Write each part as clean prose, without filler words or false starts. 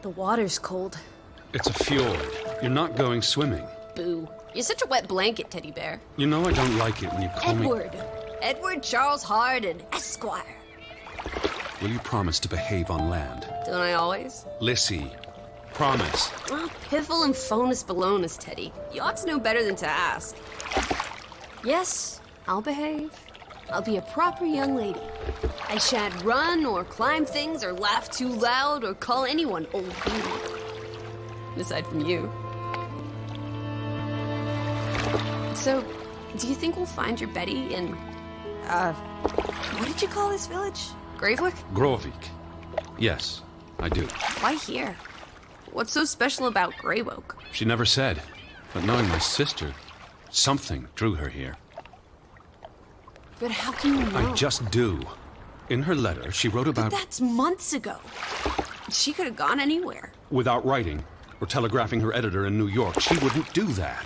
The water's cold. It's a fjord. You're not going swimming. Boo. You're such a wet blanket, teddy bear. You know I don't like it when you call Edward. me... Edward Charles Harden, Esquire. Will you promise to behave on land? Don't I always? Lissy, promise. Oh, piffle and phonus balonus, Teddy. You ought to know better than to ask. Yes, I'll behave. I'll be a proper young lady. I shan't run or climb things or laugh too loud or call anyone old beauty. Aside from you. So, do you think we'll find your Betty in, what did you call this village? Gravewick? Grovik. Yes, I do. Why here? What's so special about Greywoke? She never said. But knowing my sister, something drew her here. But how can you know? I just do. In her letter, she wrote about... But that's months ago. She could have gone anywhere. Without writing or telegraphing her editor in New York, she wouldn't do that.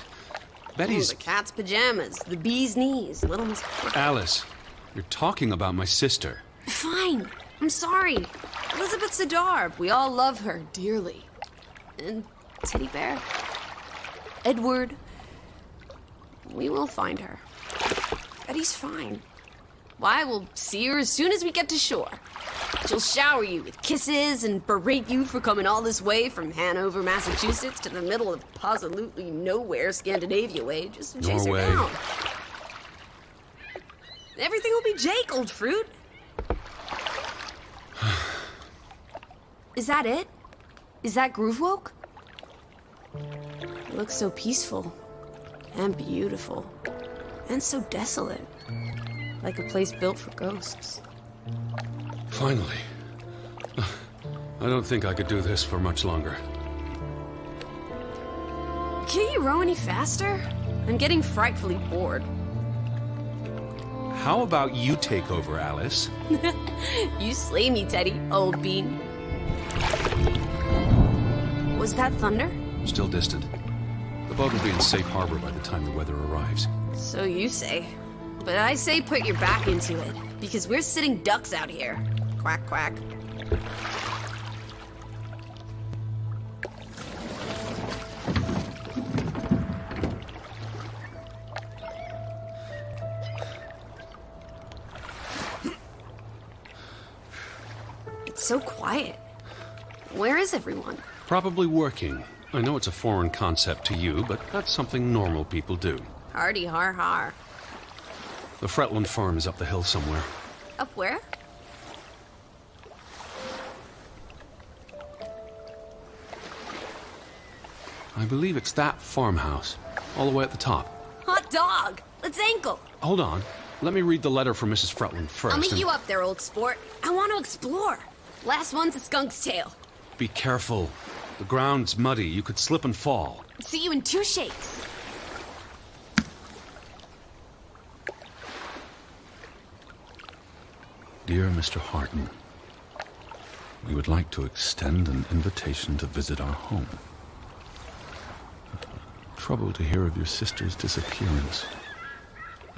Betty's... Oh, the cat's pajamas, the bee's knees, little Miss... Alice, you're talking about my sister. Fine. I'm sorry. Elizabeth Sidarb. We all love her dearly. And Teddy Bear. Edward. We will find her. Betty's fine. Why, we'll see her as soon as we get to shore. She'll shower you with kisses and berate you for coming all this way from Hanover, Massachusetts to the middle of absolutely nowhere Scandinavia way just to chase Norway. her down. Everything will be Jake, old fruit. Is that it? Is that Groovewoke? It looks so peaceful and beautiful and so desolate. Like a place built for ghosts. Finally. I don't think I could do this for much longer. Can't you row any faster? I'm getting frightfully bored. How about you take over, Alice? You slay me, Teddy, old bean. Was that thunder? Still distant. The boat will be in safe harbor by the time the weather arrives. So you say. But I say put your back into it, because we're sitting ducks out here. Quack, quack. It's so quiet. Where is everyone? Probably working. I know it's a foreign concept to you, but that's something normal people do. Hardy har har. The Fretland farm is up the hill somewhere. Up where? I believe it's that farmhouse, all the way at the top. Hot dog! Let's ankle! Hold on. Let me read the letter from Mrs. Fretland first. I'll meet and- you up there, old sport. I want to explore. Last one's a skunk's tail. Be careful. The ground's muddy. You could slip and fall. See you in 2 shakes. Dear Mr. Harton, we would like to extend an invitation to visit our home. Troubled to hear of your sister's disappearance.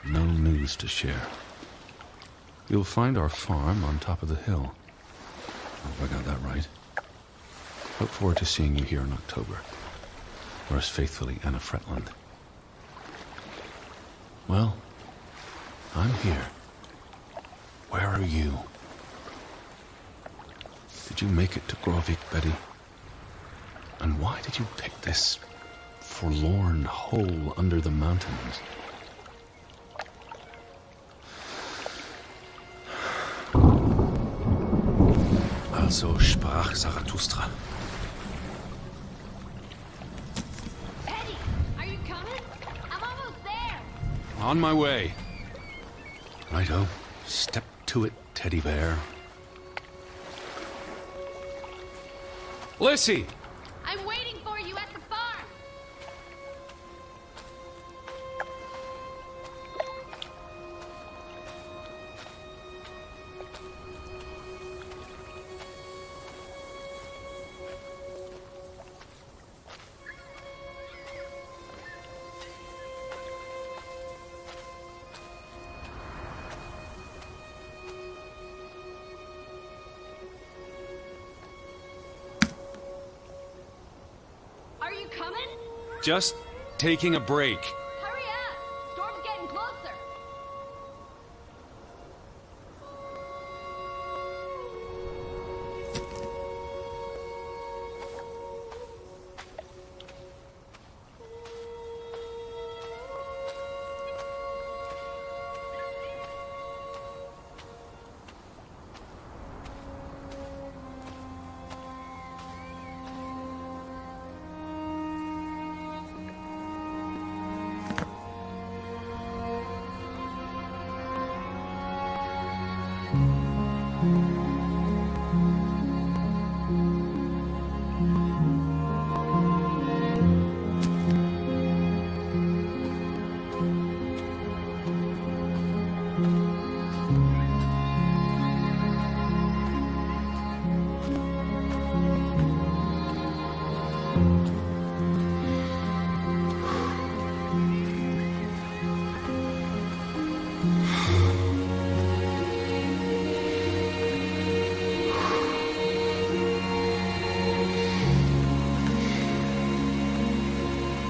No news to share. You'll find our farm on top of the hill. I hope I got that right. Look forward to seeing you here in October. Yours faithfully, Anna Fretland. Well, I'm here. Where are you? Did you make it to Grovik, Betty? And why did you pick this forlorn hole under the mountains? Also sprach Zarathustra. Eddie, are you coming? I'm almost there. On my way. Righto. Step to it, teddy bear. Lissy! I'm waiting for you at the farm. coming? Just taking a break. Hurry up! Storm's getting closer.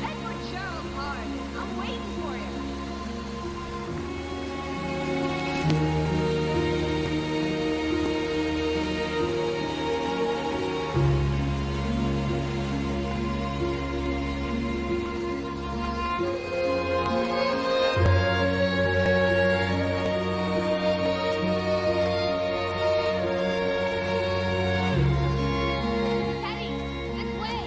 Edward Charles Hart, I'm waiting for you. Teddy, this way.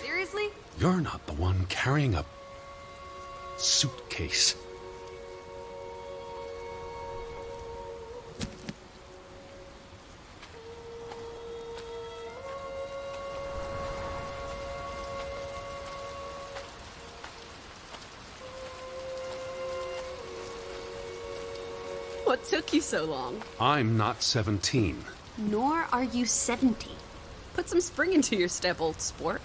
Seriously? You're not the one carrying a suitcase. What took you so long? I'm not 17. Nor are you 70. Put some spring into your step, old sport.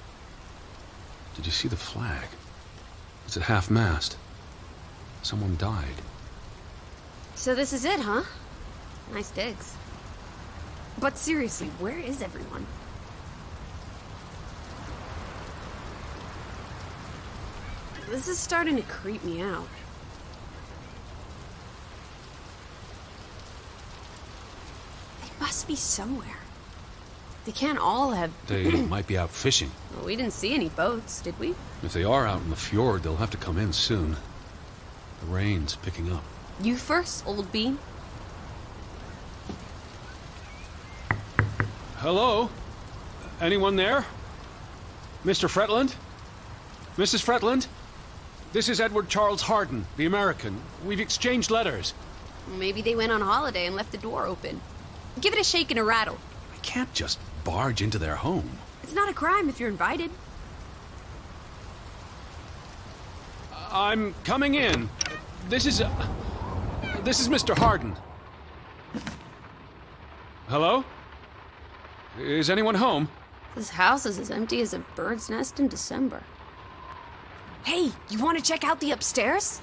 Did you see the flag? It's at half-mast. Someone died. So this is it, huh? Nice digs. But seriously, where is everyone? This is starting to creep me out. They must be somewhere. They can't all have... They might be out fishing. Well, we didn't see any boats, did we? If they are out in the fjord, they'll have to come in soon. The rain's picking up. You first, old bean. Hello? Anyone there? Mr. Fretland? Mrs. Fretland? This is Edward Charles Harden, the American. We've exchanged letters. Maybe they went on holiday and left the door open. Give it a shake and a rattle. I can't just barge into their home. It's not a crime if you're invited. I'm coming in. This is Mr. Harden. Hello? Is anyone home? This house is as empty as a bird's nest in December. Hey, you want to check out the upstairs?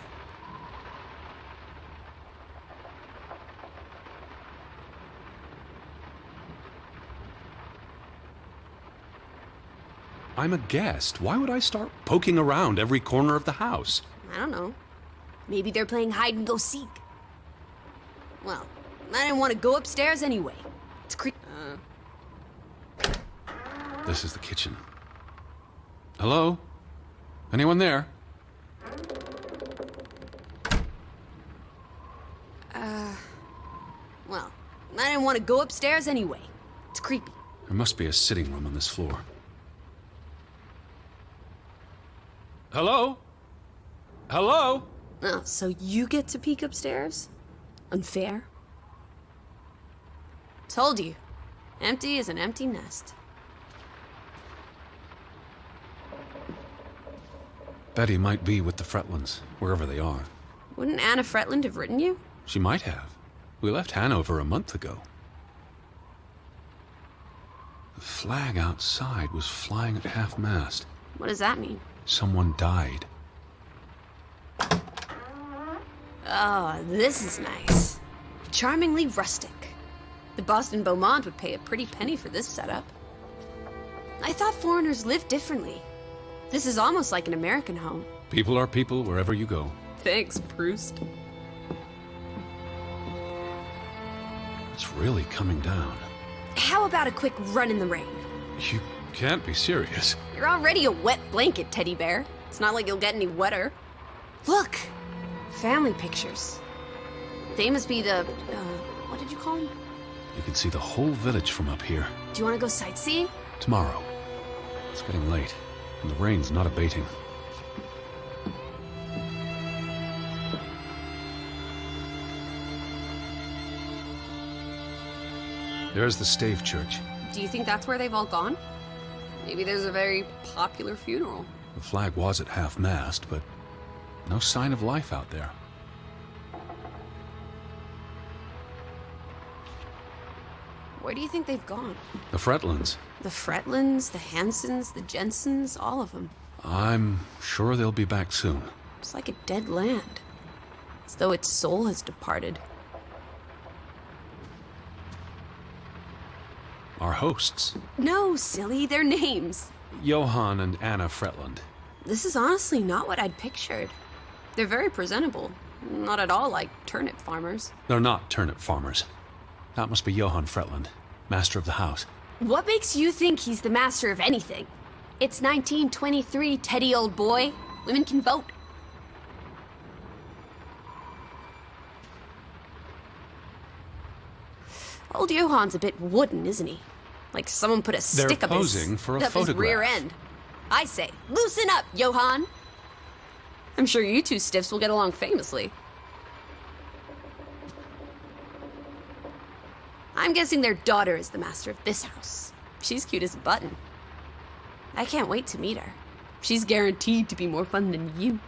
I'm a guest. Why would I start poking around every corner of the house? I don't know. Maybe they're playing hide and go seek. Well, I didn't want to go upstairs anyway. It's This is the kitchen. Hello? Anyone there? Well, I didn't want to go upstairs anyway. It's creepy. There must be a sitting room on this floor. Hello? Hello? Oh, so you get to peek upstairs? Unfair. Told you. Empty as an empty nest. Betty might be with the Fretlands, wherever they are. Wouldn't Anna Fretland have written you? She might have. We left Hanover a month ago. The flag outside was flying at half-mast. What does that mean? Someone died. Oh, this is nice. Charmingly rustic. The Boston Beaumont would pay a pretty penny for this setup. I thought foreigners lived differently. This is almost like an American home. People are people wherever you go. Thanks, Proust. It's really coming down. How about a quick run in the rain? You can't be serious. You're already a wet blanket, teddy bear. It's not like you'll get any wetter. Look! Family pictures. They must be the, what did you call them? You can see the whole village from up here. Do you want to go sightseeing? Tomorrow. It's getting late, and the rain's not abating. There's the Stave Church. Do you think that's where they've all gone? Maybe there's a very popular funeral. The flag was at half-mast, but no sign of life out there. Where do you think they've gone? The Fretlands. The Fretlands, the Hansons, the Jensens, all of them. I'm sure they'll be back soon. It's like a dead land. As though its soul has departed. Our hosts. No, silly, they're names. Johann and Anna Fretland. This is honestly not what I'd pictured. They're very presentable. Not at all like turnip farmers. They're not turnip farmers. That must be Johann Fretland, master of the house. What makes you think he's the master of anything? It's 1923, Teddy, old boy. Women can vote. Old Johann's a bit wooden, isn't he? Like someone put a stick up posing for a up his rear photograph. end. I say, loosen up, Johann. I'm sure you two stiffs will get along famously. I'm guessing their daughter is the master of this house. She's cute as a button. I can't wait to meet her. She's guaranteed to be more fun than you.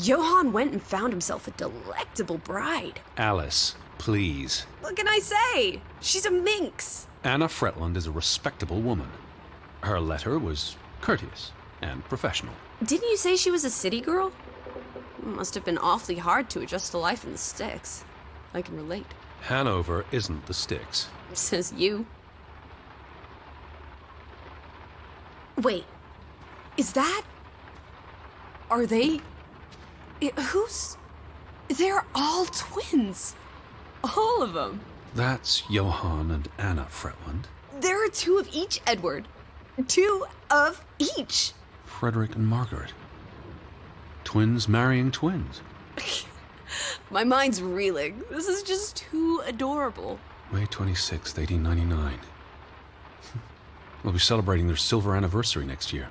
Johann went and found himself a delectable bride. Alice, please. What can I say? She's a minx. Anna Fretland is a respectable woman. Her letter was courteous and professional. Didn't you say she was a city girl? It must have been awfully hard to adjust to life in the sticks. I can relate. Hanover isn't the sticks. Says you. Wait. Is that... Are they... Who's... They're all twins. All of them. That's Johann and Anna Fretland. There are two of each, Edward. Two of each. Frederick and Margaret. Twins marrying twins. My mind's reeling. This is just too adorable. May 26th, 1899. We'll be celebrating their silver anniversary next year.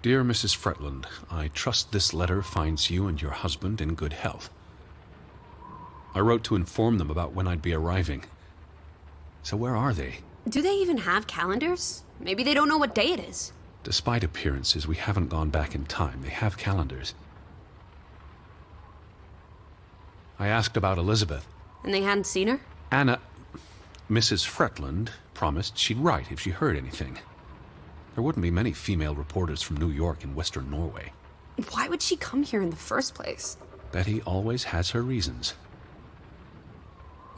Dear Mrs. Fretland, I trust this letter finds you and your husband in good health. I wrote to inform them about when I'd be arriving. So where are they? Do they even have calendars? Maybe they don't know what day it is. Despite appearances, we haven't gone back in time. They have calendars. I asked about Elizabeth. And they hadn't seen her? Anna... Mrs. Fretland promised she'd write if she heard anything. There wouldn't be many female reporters from New York and Western Norway. Why would she come here in the first place? Betty always has her reasons.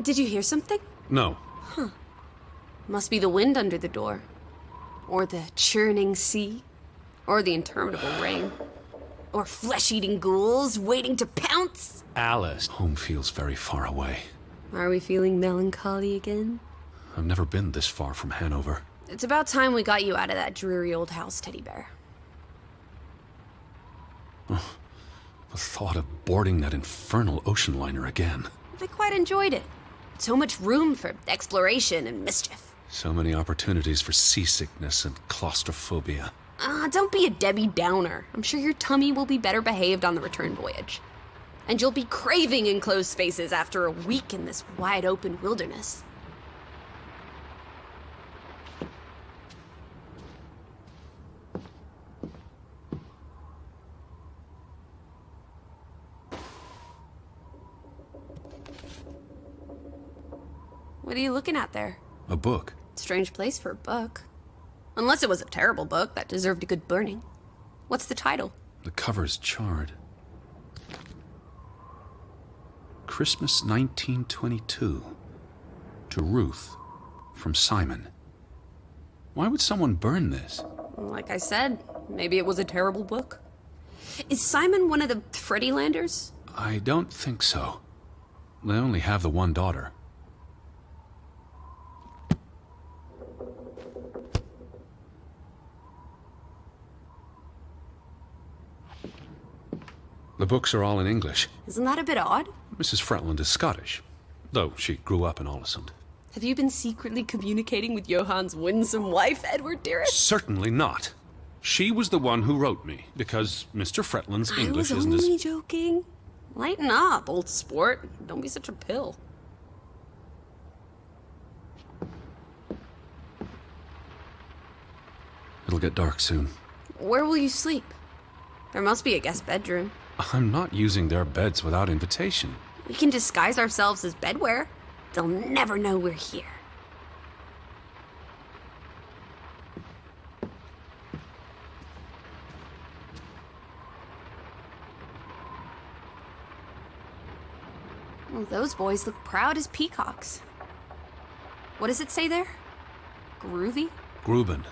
Did you hear something? No. Must be the wind under the door. Or the churning sea. Or the interminable rain. Or flesh-eating ghouls waiting to pounce. Alice. Home feels very far away. Are we feeling melancholy again? I've never been this far from Hanover. It's about time we got you out of that dreary old house, Teddy Bear. The thought of boarding that infernal ocean liner again. I quite enjoyed it. So much room for exploration and mischief. So many opportunities for seasickness and claustrophobia. Don't be a Debbie Downer. I'm sure your tummy will be better behaved on the return voyage. And you'll be craving enclosed spaces after a week in this wide-open wilderness. What are you looking at there? A book. Strange place for a book. Unless it was a terrible book that deserved a good burning. What's the title? The cover's charred. Christmas 1922. To Ruth. From Simon. Why would someone burn this? Like I said, maybe it was a terrible book. Is Simon one of the Freddylanders? I don't think so. They only have the one daughter. The books are all in English. Isn't that a bit odd? Mrs. Fretland is Scottish, though she grew up in Olesund. Have you been secretly communicating with Johann's winsome wife, Edward dearest? Certainly not. She was the one who wrote me, because Mr. Fretland's English isn't I was as... only joking. Lighten up, old sport. Don't be such a pill. It'll get dark soon. Where will you sleep? There must be a guest bedroom. I'm not using their beds without invitation. We can disguise ourselves as bedwear. They'll never know we're here. Well, those boys look proud as peacocks. What does it say there? Groovy? Gruben.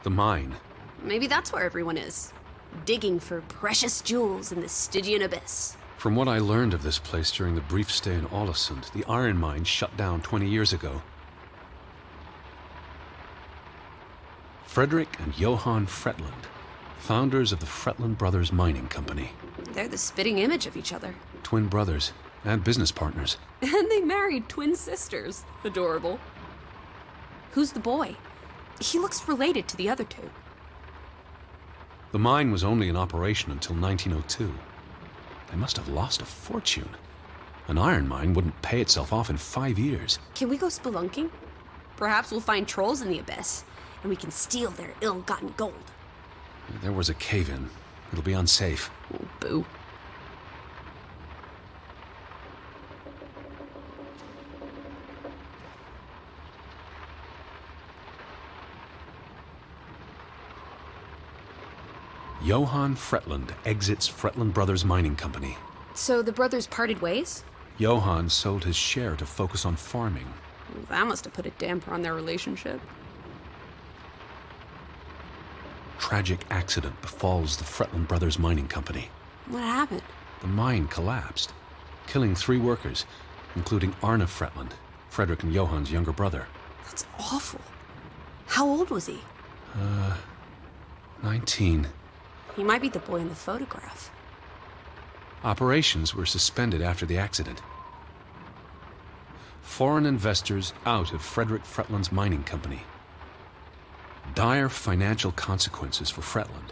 The mine. Maybe that's where everyone is. Digging for precious jewels in the Stygian abyss. From what I learned of this place during the brief stay in Olesund, the iron mine shut down 20 years ago. Frederick and Johann Fretland, founders of the Fretland Brothers Mining Company. They're the spitting image of each other. Twin brothers and business partners. And they married twin sisters. Adorable. Who's the boy? He looks related to the other two. The mine was only in operation until 1902. They must have lost a fortune. An iron mine wouldn't pay itself off in 5 years. Can we go spelunking? Perhaps we'll find trolls in the abyss, and we can steal their ill-gotten gold. There was a cave-in. It'll be unsafe. Oh, boo. Johann Fretland exits Fretland Brothers Mining Company. So the brothers parted ways? Johann sold his share to focus on farming. That must have put a damper on their relationship. Tragic accident befalls the Fretland Brothers Mining Company. What happened? The mine collapsed, killing 3 workers, including Arne Fretland, Frederick and Johann's younger brother. That's awful. How old was he? 19. He might be the boy in the photograph. Operations were suspended after the accident. Foreign investors out of Frederick Fretland's mining company. Dire financial consequences for Fretland,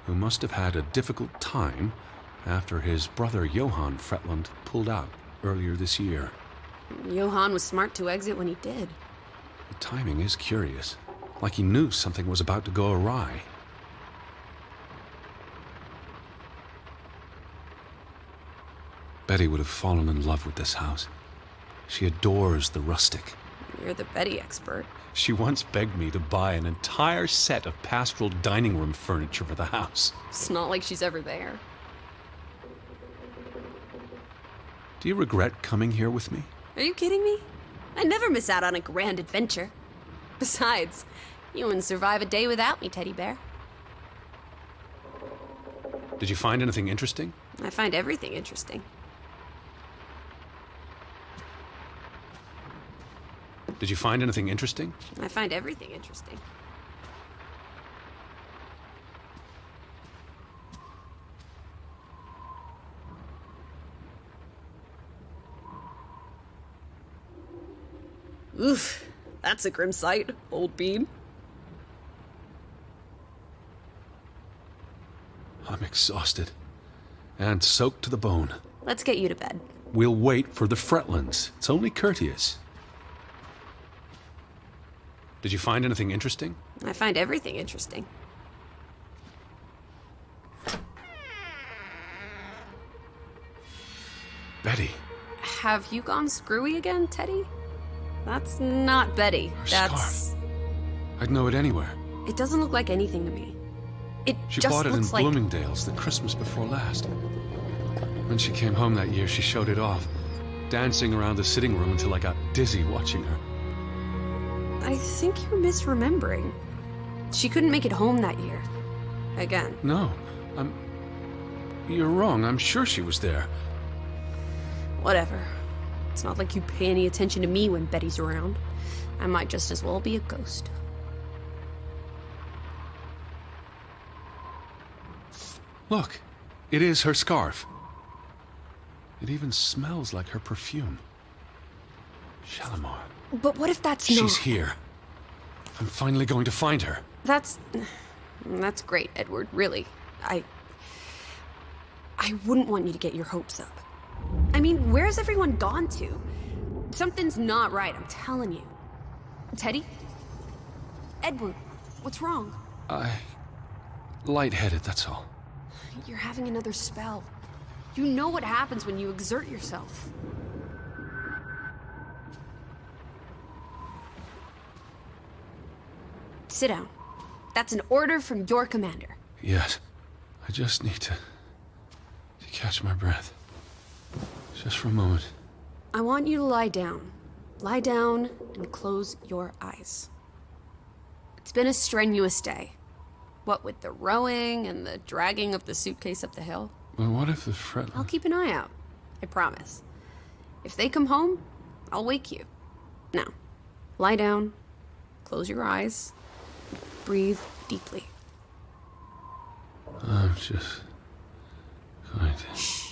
who must have had a difficult time after his brother Johann Fretland pulled out earlier this year. Johann was smart to exit when he did. The timing is curious, like he knew something was about to go awry. Betty would have fallen in love with this house. She adores the rustic. You're the Betty expert. She once begged me to buy an entire set of pastoral dining room furniture for the house. It's not like she's ever there. Do you regret coming here with me? Are you kidding me? I never miss out on a grand adventure. Besides, you wouldn't survive a day without me, Teddy Bear. Did you find anything interesting? I find everything interesting. Did you find anything interesting? I find everything interesting. Oof, that's a grim sight, old bean. I'm exhausted and soaked to the bone. Let's get you to bed. We'll wait for the Fretlands. It's only courteous. Did you find anything interesting? I find everything interesting. Betty. Have you gone screwy again, Teddy? That's not Betty. Her That's... scarf. I'd know it anywhere. It doesn't look like anything to me. It She just bought it in looks like... Bloomingdale's the Christmas before last. When she came home that year, she showed it off, dancing around the sitting room until I got dizzy watching her. I think you're misremembering. She couldn't make it home that year. Again. No, You're wrong. I'm sure she was there. Whatever. It's not like you pay any attention to me when Betty's around. I might just as well be a ghost. Look, it is her scarf. It even smells like her perfume. Shalimar. But what if that's not... She's here. I'm finally going to find her. That's great, Edward, really. I wouldn't want you to get your hopes up. I mean, where's everyone gone to? Something's not right, I'm telling you. Teddy? Edward, what's wrong? Lightheaded, that's all. You're having another spell. You know what happens when you exert yourself. Sit down. That's an order from your commander. Yes. I just need to catch my breath. Just for a moment. I want you to lie down. Lie down and close your eyes. It's been a strenuous day. What with the rowing and the dragging of the suitcase up the hill. Well, what if the Fretland... I'll keep an eye out. I promise. If they come home, I'll wake you. Now, lie down, close your eyes, breathe deeply. I'm just going to... Shh.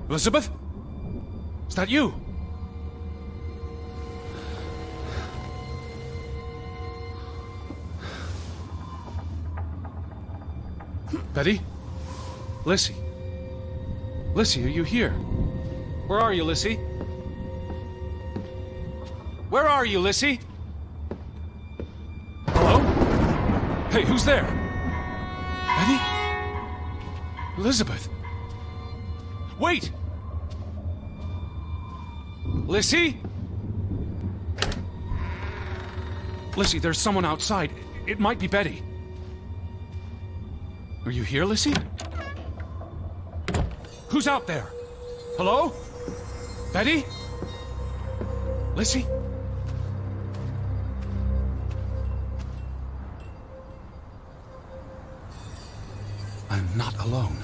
Elizabeth? Is that you? Betty? Lissy? Lissy, are you here? Where are you, Lissy? Where are you, Lissy? Hello? Hey, who's there? Betty? Elizabeth? Wait! Lissy? Lissy, there's someone outside. It might be Betty. Are you here, Lissy? Who's out there? Hello? Betty? Lissy? I'm not alone.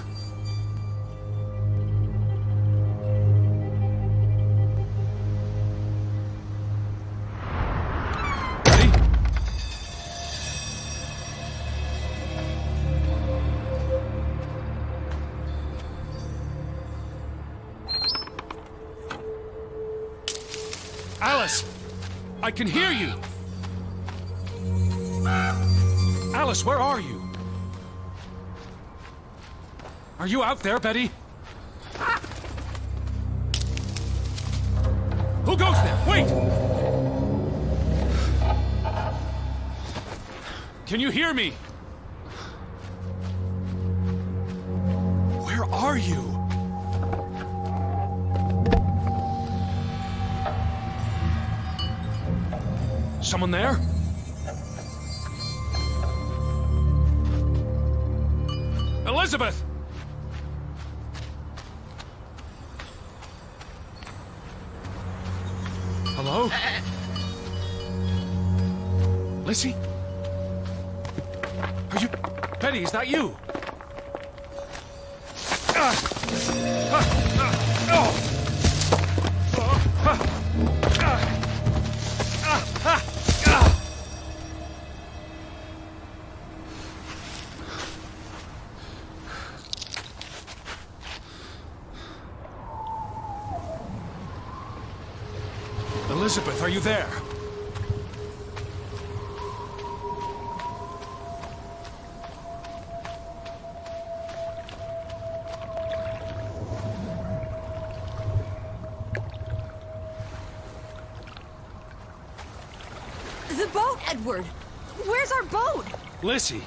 Alice! I can hear you! Alice, where are you? Are you out there, Betty? Who goes there? Wait! Can you hear me? Where are you? Someone there? Elizabeth! Hello? Lizzie? Are you... Betty, is that you? Elizabeth, are you there? The boat, Edward! Where's our boat? Lizzie!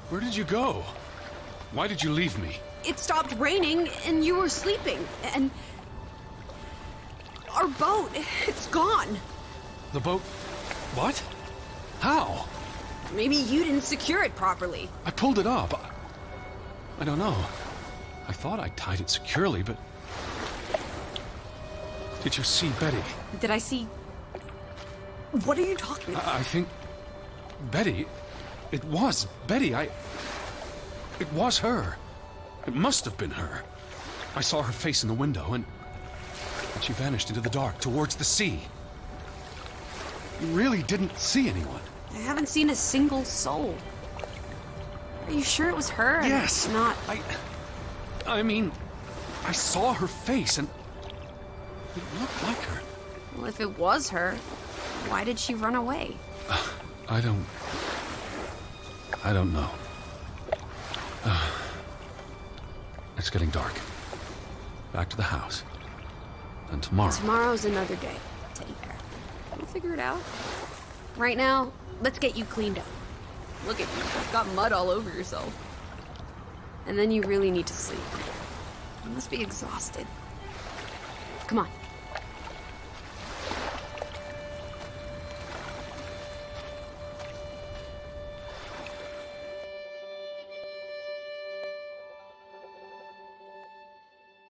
Where did you go? Why did you leave me? It stopped raining, and you were sleeping, and... Our boat, it's gone. The boat... What? How? Maybe you didn't secure it properly. I pulled it up. I don't know. I thought I tied it securely, but... Did you see Betty? Did I see... What are you talking about? I think... Betty... It was Betty. It was her. It must have been her. I saw her face in the window, and she vanished into the dark towards the sea. You really didn't see anyone. I haven't seen a single soul. Are you sure it was her? and Yes. Not... I mean, I saw her face, and it looked like her. Well, if it was her, why did she run away? I don't know. It's getting dark. Back to the house. And tomorrow... Tomorrow's another day, Teddy Bear. We'll figure it out. Right now, let's get you cleaned up. Look at you. You've got mud all over yourself. And then you really need to sleep. You must be exhausted. Come on.